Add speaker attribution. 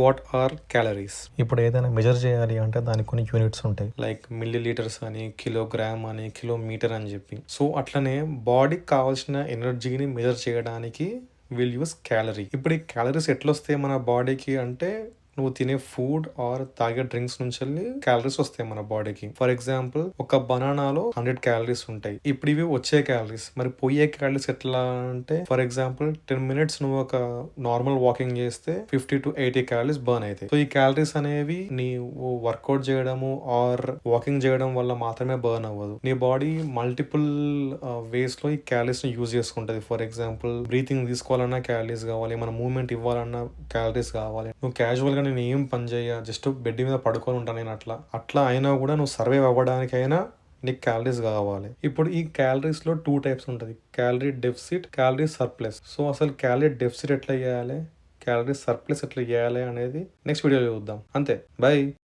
Speaker 1: What are calories?
Speaker 2: ఇప్పుడు ఏదైనా measure చేయాలి అంటే దానికి కొన్ని యూనిట్స్ ఉంటాయి.
Speaker 1: లైక్ మిల్లీ లీటర్స్ అని, కిలోగ్రామ్ అని, కిలోమీటర్ అని చెప్పి. సో అట్లనే బాడీకి కావాల్సిన ఎనర్జీని మెజర్ చేయడానికి విల్ యూస్ క్యాలరీ. ఇప్పుడు ఈ క్యాలరీస్ ఎట్లొస్తాయి మన బాడీకి అంటే నువ్వు తినే ఫుడ్ ఆర్ తాగే డ్రింక్స్ నుంచి వెళ్ళి క్యాలరీస్ వస్తాయి మన బాడీకి. ఫర్ ఎగ్జాంపుల్ ఒక బనానాలో 100 క్యాలరీస్ ఉంటాయి. ఇప్పుడు ఇవి వచ్చే క్యాలరీస్. మరి పోయే క్యాలరీస్ ఎట్లా అంటే ఫర్ ఎగ్జాంపుల్ 10 మినిట్స్ నువ్వు ఒక నార్మల్ వాకింగ్ చేస్తే 50 to 80 క్యాలరీస్ బర్న్ అవుతాయి. సో ఈ క్యాలరీస్ అనేవి నీవు వర్కౌట్ చేయడము ఆర్ వాకింగ్ చేయడం వల్ల మాత్రమే బర్న్ అవ్వదు. నీ బాడీ మల్టిపుల్ వేస్ లో ఈ క్యాలరీస్ ని యూజ్ చేసుకుంటది. ఫర్ ఎగ్జాంపుల్ బ్రీతింగ్ తీసుకోవాలన్నా క్యాలరీస్ కావాలి, మన మూవ్మెంట్ ఇవ్వాలన్నా క్యాలరీస్ కావాలి. నువ్వు క్యాజువల్ గా నేను ఏం పని చేయ జస్ట్ బెడ్ మీద పడుకొని ఉంటాను నేను అట్లా అయినా కూడా నువ్వు సర్వైవ్ అవ్వడానికైనా నీకు క్యాలరీస్ కావాలి. ఇప్పుడు ఈ క్యాలరీస్ లో 2 టైప్స్ ఉంటుంది, calorie deficit, calorie surplus. So అసలు క్యాలరీ డెఫిసిట్ ఎట్లా చేయాలి, క్యాలరీ సర్ప్లస్ ఎట్లా చేయాలి అనేది నెక్స్ట్ వీడియోలో చూద్దాం. అంతే, బై.